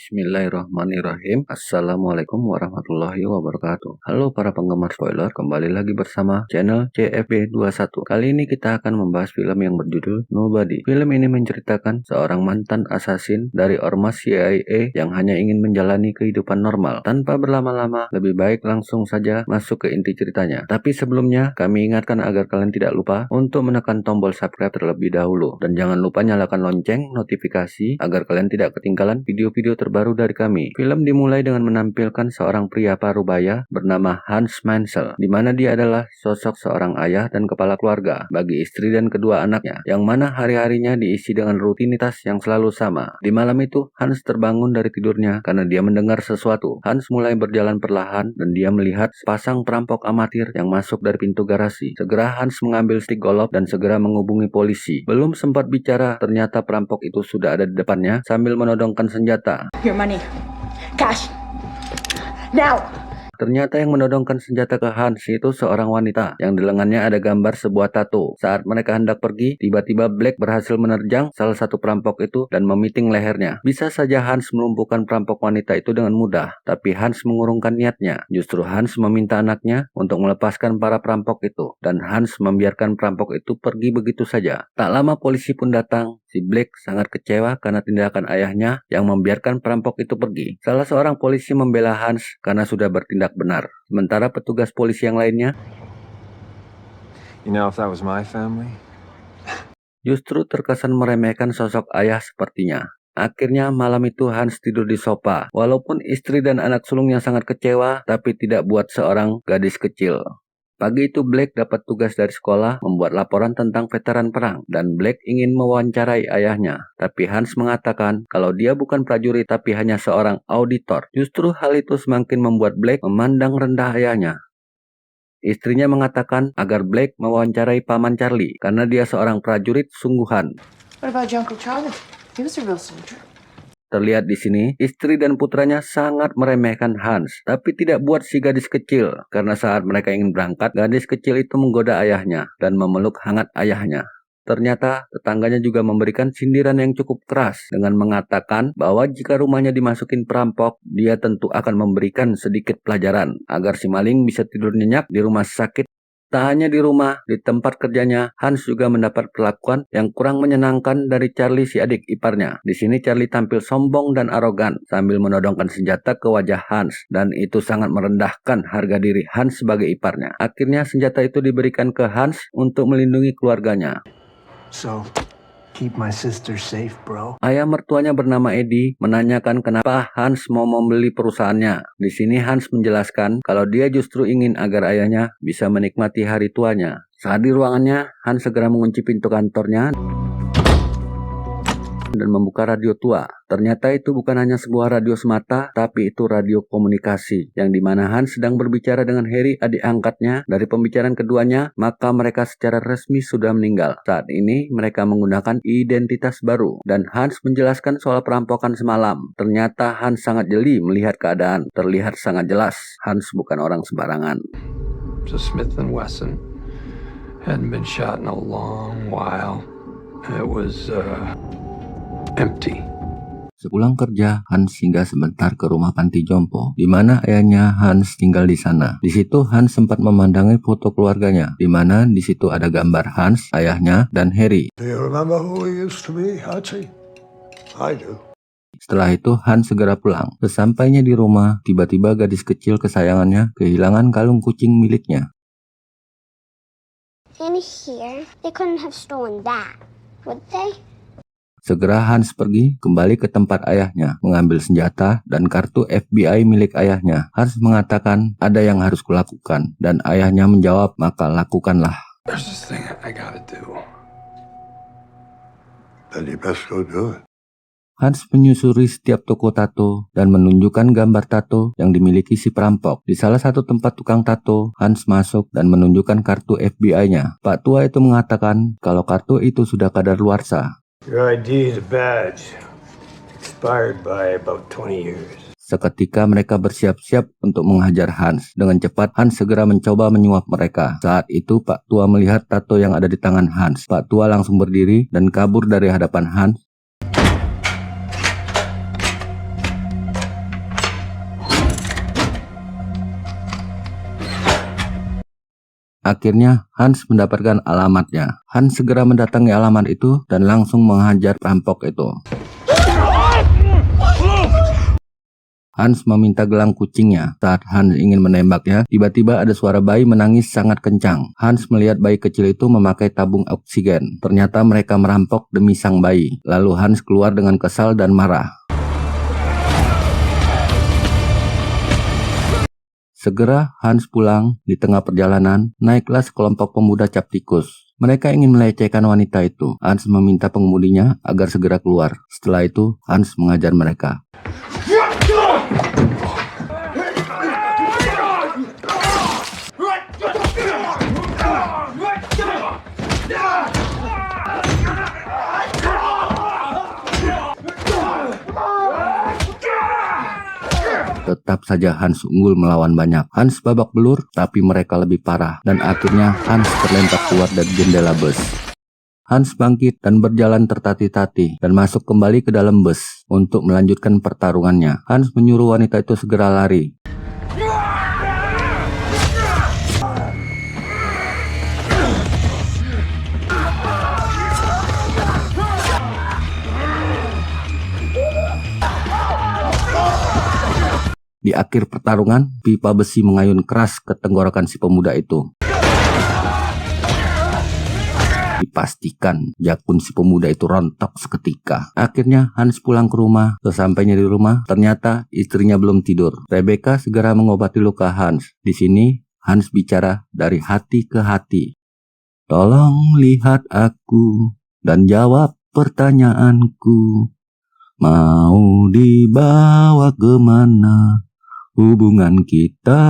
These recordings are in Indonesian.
Bismillahirrahmanirrahim. Assalamualaikum warahmatullahi wabarakatuh. Halo para penggemar spoiler, kembali lagi bersama channel CFB21. Kali ini kita akan membahas film yang berjudul Nobody. Film ini menceritakan seorang mantan asasin dari ormas CIA yang hanya ingin menjalani kehidupan normal tanpa berlama-lama. Lebih baik langsung saja masuk ke inti ceritanya. Tapi sebelumnya, kami ingatkan agar kalian tidak lupa untuk menekan tombol subscribe terlebih dahulu. Dan jangan lupa nyalakan lonceng notifikasi agar kalian tidak ketinggalan video-video terbaru dari kami. Film dimulai dengan menampilkan seorang pria parubaya bernama Hans Mansell, di mana dia adalah sosok seorang ayah dan kepala keluarga bagi istri dan kedua anaknya, yang mana hari-harinya diisi dengan rutinitas yang selalu sama. Di malam itu, Hans terbangun dari tidurnya karena dia mendengar sesuatu. Hans mulai berjalan perlahan dan dia melihat sepasang perampok amatir yang masuk dari pintu garasi. Segera Hans mengambil stik golf dan segera menghubungi polisi. Belum sempat bicara, ternyata perampok itu sudah ada di depannya sambil menodongkan senjata. Your money. Cash. Now. Ternyata yang menodongkan senjata ke Hans itu seorang wanita yang di lengannya ada gambar sebuah tato. Saat mereka hendak pergi, tiba-tiba Black berhasil menerjang salah satu perampok itu dan memiting lehernya. Bisa saja Hans melumpuhkan perampok wanita itu dengan mudah, tapi Hans mengurungkan niatnya. Justru Hans meminta anaknya untuk melepaskan para perampok itu, dan Hans membiarkan perampok itu pergi begitu saja. Tak lama polisi pun datang. Si Black sangat kecewa karena tindakan ayahnya yang membiarkan perampok itu pergi. Salah seorang polisi membela Hans karena sudah bertindak benar. Sementara petugas polisi yang lainnya if that was my family. Justru terkesan meremehkan sosok ayah sepertinya. Akhirnya malam itu Hans tidur di sofa. Walaupun istri dan anak sulungnya sangat kecewa, tapi tidak buat seorang gadis kecil. Pagi itu Black dapat tugas dari sekolah membuat laporan tentang veteran perang dan Black ingin mewawancarai ayahnya. Tapi Hans mengatakan kalau dia bukan prajurit tapi hanya seorang auditor. Justru hal itu semakin membuat Black memandang rendah ayahnya. Istrinya mengatakan agar Black mewawancarai Paman Charlie karena dia seorang prajurit sungguhan. What about your Uncle Charlie? He was a real soldier. Terlihat di sini, istri dan putranya sangat meremehkan Hans, tapi tidak buat si gadis kecil, karena saat mereka ingin berangkat, gadis kecil itu menggoda ayahnya dan memeluk hangat ayahnya. Ternyata tetangganya juga memberikan sindiran yang cukup keras dengan mengatakan bahwa jika rumahnya dimasukin perampok, dia tentu akan memberikan sedikit pelajaran agar si maling bisa tidur nyenyak di rumah sakit. Tak hanya di rumah, di tempat kerjanya, Hans juga mendapat perlakuan yang kurang menyenangkan dari Charlie si adik iparnya. Di sini Charlie tampil sombong dan arogan sambil menodongkan senjata ke wajah Hans, dan itu sangat merendahkan harga diri Hans sebagai iparnya. Akhirnya senjata itu diberikan ke Hans untuk melindungi keluarganya. So, keep my sister safe, bro. Ayah mertuanya bernama Eddie menanyakan kenapa Hans mau membeli perusahaannya. Di sini Hans menjelaskan kalau dia justru ingin agar ayahnya bisa menikmati hari tuanya. Saat di ruangannya, Hans segera mengunci pintu kantornya dan membuka radio tua. Ternyata itu bukan hanya sebuah radio semata, tapi itu radio komunikasi, yang dimana Hans sedang berbicara dengan Harry, adik angkatnya. Dari pembicaraan keduanya, maka mereka secara resmi sudah meninggal. Saat ini mereka menggunakan identitas baru, dan Hans menjelaskan soal perampokan semalam. Ternyata Hans sangat jeli melihat keadaan. Terlihat sangat jelas, Hans bukan orang sembarangan. So Smith & Wesson hadn't been shot in a long while. It was empty. Sepulang kerja, Hans singgah sebentar ke rumah panti jompo, di mana ayahnya Hans tinggal di sana. Di situ Hans sempat memandangi foto keluarganya, di mana di situ ada gambar Hans, ayahnya, dan Harry. Do you remember who he used to be, Hachi? I do. Setelah itu Hans segera pulang. Sesampainya di rumah, tiba-tiba gadis kecil kesayangannya kehilangan kalung kucing miliknya. In here, they couldn't have stolen that, would they? Segera Hans pergi kembali ke tempat ayahnya, mengambil senjata dan kartu FBI milik ayahnya. Hans mengatakan ada yang harus kulakukan, dan ayahnya menjawab, maka lakukanlah. There's this thing I gotta do. Then you best go do it. Hans menyusuri setiap toko tato dan menunjukkan gambar tato yang dimiliki si perampok. Di salah satu tempat tukang tato, Hans masuk dan menunjukkan kartu FBI-nya. Pak tua itu mengatakan kalau kartu itu sudah kadaluarsa. Your ID is a badge. Expired by about 20 years. Seketika mereka bersiap-siap untuk menghajar Hans. Dengan cepat, Hans segera mencoba menyuap mereka. Saat itu, Pak Tua melihat tato yang ada di tangan Hans. Pak Tua langsung berdiri dan kabur dari hadapan Hans. Akhirnya Hans mendapatkan alamatnya. Hans segera mendatangi alamat itu dan langsung menghajar perampok itu. Hans meminta gelang kucingnya. Saat Hans ingin menembaknya, tiba-tiba ada suara bayi menangis sangat kencang. Hans melihat bayi kecil itu memakai tabung oksigen. Ternyata mereka merampok demi sang bayi. Lalu Hans keluar dengan kesal dan marah. Segera Hans pulang. Di tengah perjalanan, naiklah sekelompok pemuda cap tikus. Mereka ingin melecehkan wanita itu. Hans meminta pengemudinya agar segera keluar. Setelah itu, Hans mengajar mereka. Tetap saja Hans unggul melawan banyak. Hans babak belur, tapi mereka lebih parah. Dan akhirnya Hans terlempar keluar dari jendela bus. Hans bangkit dan berjalan tertatih-tatih dan masuk kembali ke dalam bus untuk melanjutkan pertarungannya. Hans menyuruh wanita itu segera lari. Di akhir pertarungan, pipa besi mengayun keras ke tenggorokan si pemuda itu. Dipastikan jakun si pemuda itu rontok seketika. Akhirnya Hans pulang ke rumah. Sesampainya di rumah, ternyata istrinya belum tidur. Rebecca segera mengobati luka Hans. Di sini Hans bicara dari hati ke hati. Tolong lihat aku dan jawab pertanyaanku. Mau dibawa kemana hubungan kita?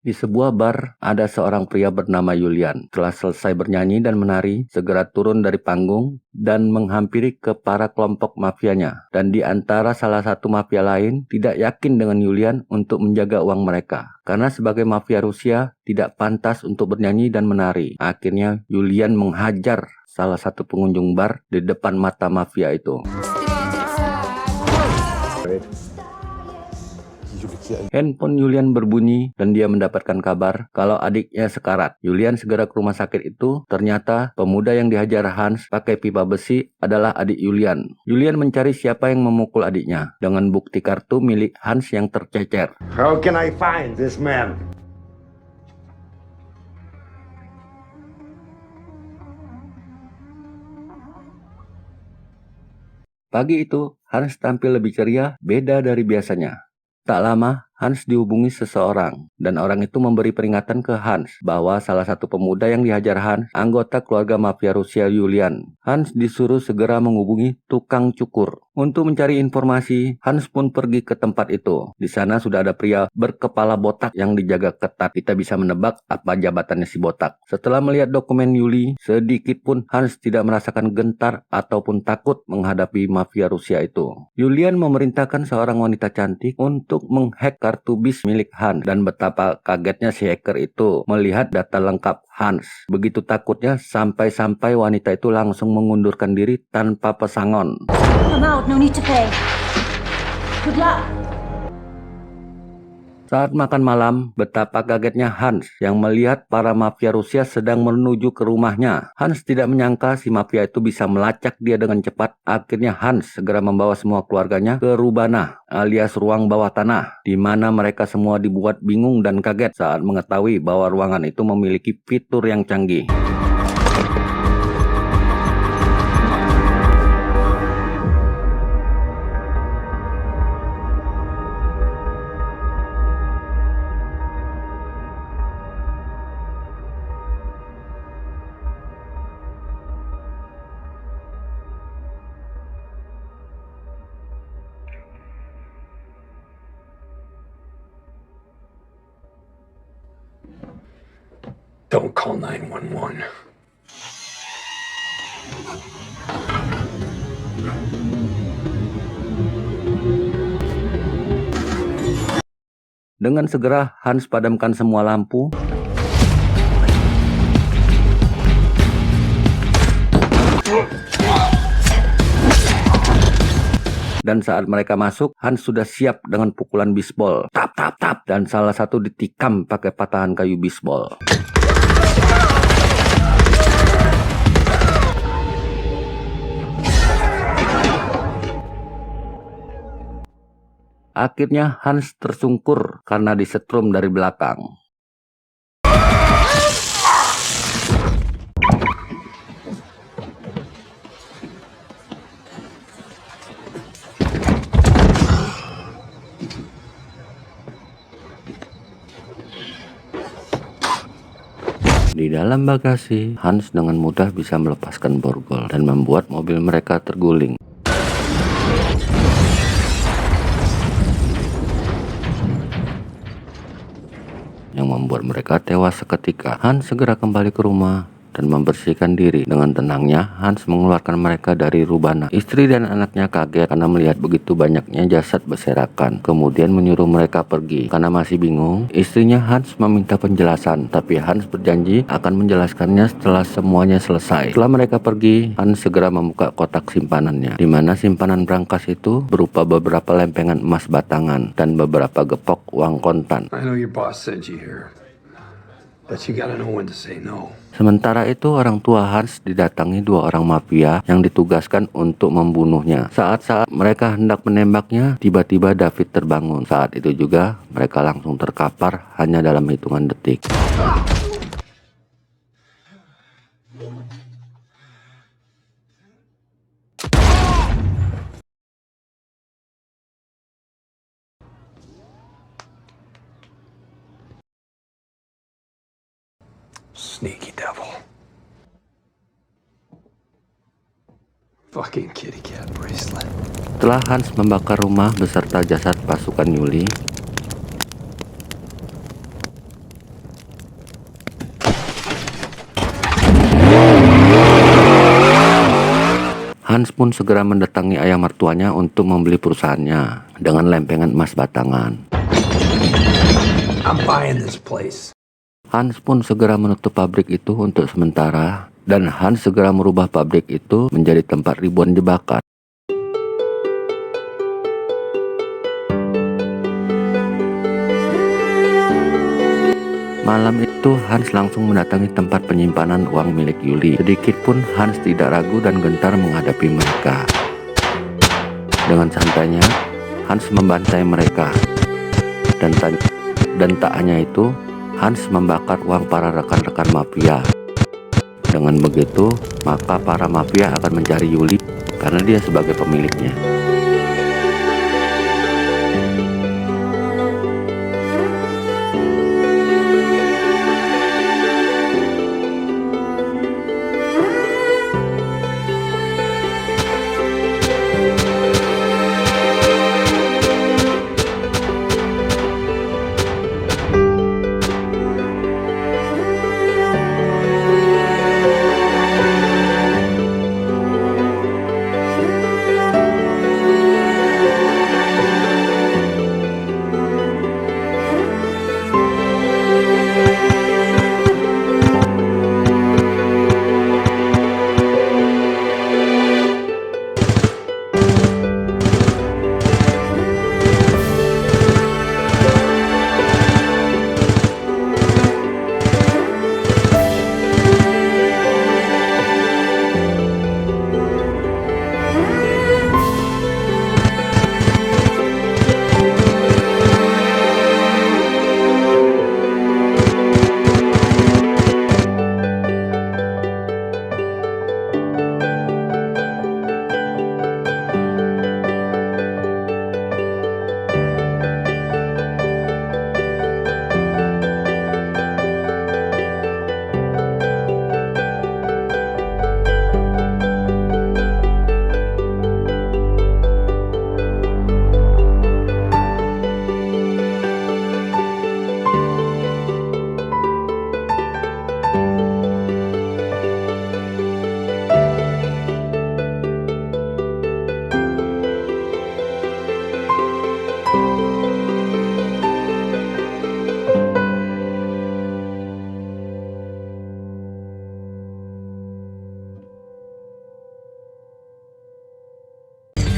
Di sebuah bar, ada seorang pria bernama Julian. Setelah selesai bernyanyi dan menari, segera turun dari panggung dan menghampiri ke para kelompok mafianya. Dan di antara salah satu mafia lain, tidak yakin dengan Julian untuk menjaga uang mereka. Karena sebagai mafia Rusia, tidak pantas untuk bernyanyi dan menari. Akhirnya, Julian menghajar salah satu pengunjung bar di depan mata mafia itu. Handphone Julian berbunyi dan dia mendapatkan kabar kalau adiknya sekarat. Julian segera ke rumah sakit itu. Ternyata pemuda yang dihajar Hans pakai pipa besi adalah adik Julian. Julian mencari siapa yang memukul adiknya dengan bukti kartu milik Hans yang tercecer. How can I find this man? Pagi itu, Hans tampil lebih ceria, beda dari biasanya. Tak lama, Hans dihubungi seseorang, dan orang itu memberi peringatan ke Hans bahwa salah satu pemuda yang dihajar Hans, anggota keluarga mafia Rusia Julian. Hans disuruh segera menghubungi tukang cukur. Untuk mencari informasi, Hans pun pergi ke tempat itu. Di sana sudah ada pria berkepala botak yang dijaga ketat. Kita bisa menebak apa jabatannya si botak. Setelah melihat dokumen Yuli, sedikit pun Hans tidak merasakan gentar ataupun takut menghadapi mafia Rusia itu. Julian memerintahkan seorang wanita cantik untuk menghack kartu bis milik Hans, dan betapa kagetnya si hacker itu melihat data lengkap Hans. Begitu takutnya sampai-sampai wanita itu langsung mengundurkan diri tanpa pesangon. I'm out, no need to pay. Good luck. Saat makan malam, betapa kagetnya Hans yang melihat para mafia Rusia sedang menuju ke rumahnya. Hans tidak menyangka si mafia itu bisa melacak dia dengan cepat. Akhirnya Hans segera membawa semua keluarganya ke Rubana alias ruang bawah tanah, di mana mereka semua dibuat bingung dan kaget saat mengetahui bahwa ruangan itu memiliki fitur yang canggih. Don't call 911. Dengan segera Hans padamkan semua lampu. Dan saat mereka masuk, Hans sudah siap dengan pukulan bisbol. Tap, tap, tap. Dan salah satu ditikam pakai patahan kayu bisbol. Akhirnya Hans tersungkur karena disetrum dari belakang. Di dalam bagasi, Hans dengan mudah bisa melepaskan borgol dan membuat mobil mereka terguling. Yang membuat mereka tewas seketika. Hans segera kembali ke rumah dan membersihkan diri. Dengan tenangnya, Hans mengeluarkan mereka dari rubana. Istri dan anaknya kaget karena melihat begitu banyaknya jasad berserakan. Kemudian menyuruh mereka pergi. Karena masih bingung, istrinya Hans meminta penjelasan, tapi Hans berjanji akan menjelaskannya setelah semuanya selesai. Setelah mereka pergi, Hans segera membuka kotak simpanannya, di mana simpanan brankas itu berupa beberapa lempengan emas batangan dan beberapa gepok uang kontan. I know your boss sent you here, but you gotta know when to say no. Sementara itu, orang tua Hans didatangi dua orang mafia yang ditugaskan untuk membunuhnya. Saat-saat mereka hendak menembaknya, tiba-tiba David terbangun. Saat itu juga, mereka langsung terkapar hanya dalam hitungan detik. Sneaky devil. Fucking kitty cat bracelet. Setelah Hans membakar rumah beserta jasad pasukan Yuli, Hans pun segera mendatangi ayah mertuanya untuk membeli perusahaannya dengan lempengan emas batangan. I'm buying this place. Hans pun segera menutup pabrik itu untuk sementara, dan Hans segera merubah pabrik itu menjadi tempat ribuan jebakan. Malam itu Hans langsung mendatangi tempat penyimpanan uang milik Yuli. Sedikitpun Hans tidak ragu dan gentar menghadapi mereka. Dengan santainya, Hans membantai mereka. Dan tak hanya itu, Hans membakar uang para rekan-rekan mafia. Dengan begitu, maka para mafia akan mencari Yuli karena dia sebagai pemiliknya.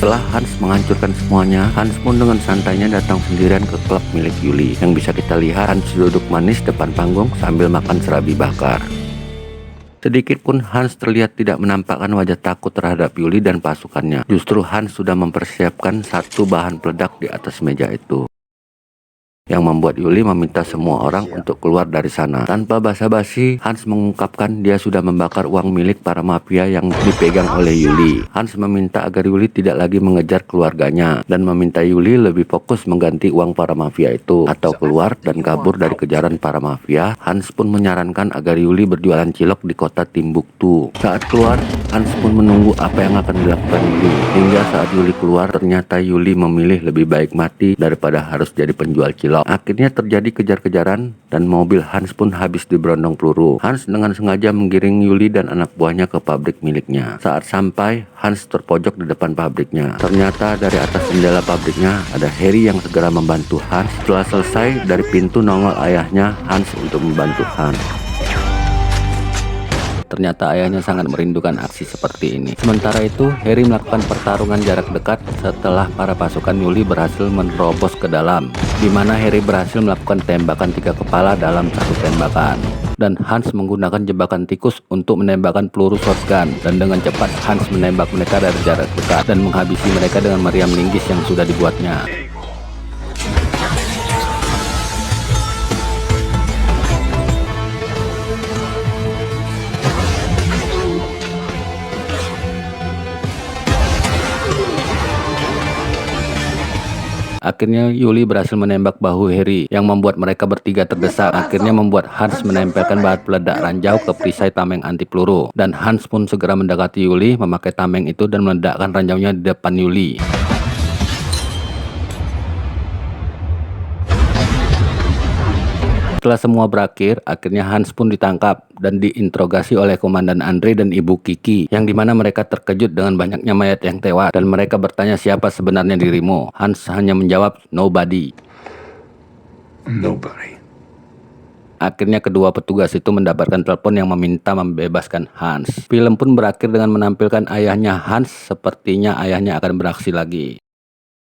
Setelah Hans menghancurkan semuanya, Hans pun dengan santainya datang sendirian ke klub milik Yuli. Yang bisa kita lihat Hans duduk manis depan panggung sambil makan serabi bakar. Sedikit pun Hans terlihat tidak menampakkan wajah takut terhadap Yuli dan pasukannya. Justru Hans sudah mempersiapkan satu bahan peledak di atas meja itu, yang membuat Yuli meminta semua orang untuk keluar dari sana. Tanpa basa-basi, Hans mengungkapkan dia sudah membakar uang milik para mafia yang dipegang oleh Yuli. Hans meminta agar Yuli tidak lagi mengejar keluarganya dan meminta Yuli lebih fokus mengganti uang para mafia itu atau keluar dan kabur dari kejaran para mafia. Hans pun menyarankan agar Yuli berjualan cilok di kota Timbuktu. Saat keluar, Hans pun menunggu apa yang akan dilakukan Yuli. Hingga saat Yuli keluar, ternyata Yuli memilih lebih baik mati daripada harus jadi penjual cilok. Akhirnya terjadi kejar-kejaran dan mobil Hans pun habis diberondong peluru. Hans dengan sengaja menggiring Yuli dan anak buahnya ke pabrik miliknya. Saat sampai, Hans terpojok di depan pabriknya. Ternyata dari atas jendela pabriknya ada Harry yang segera membantu Hans. Setelah selesai, dari pintu nongol ayahnya Hans untuk membantu Hans. Ternyata ayahnya sangat merindukan aksi seperti ini. Sementara itu, Harry melakukan pertarungan jarak dekat setelah para pasukan Yuli berhasil menerobos ke dalam, di mana Harry berhasil melakukan tembakan 3 kepala dalam satu tembakan. Dan Hans menggunakan jebakan tikus untuk menembakkan peluru shotgun, dan dengan cepat Hans menembak mereka dari jarak dekat dan menghabisi mereka dengan meriam linggis yang sudah dibuatnya. Akhirnya Yuli berhasil menembak bahu Harry yang membuat mereka bertiga terdesak. Akhirnya membuat Hans menempelkan bahan peledak ranjau ke perisai tameng anti peluru. Dan Hans pun segera mendekati Yuli memakai tameng itu dan meledakkan ranjaunya di depan Yuli. Setelah semua berakhir, akhirnya Hans pun ditangkap dan diinterogasi oleh Komandan Andre dan Ibu Kiki, yang dimana mereka terkejut dengan banyaknya mayat yang tewas dan mereka bertanya siapa sebenarnya dirimu. Hans hanya menjawab nobody. Nobody. Akhirnya kedua petugas itu mendapatkan telepon yang meminta membebaskan Hans. Film pun berakhir dengan menampilkan ayahnya Hans. Sepertinya ayahnya akan beraksi lagi.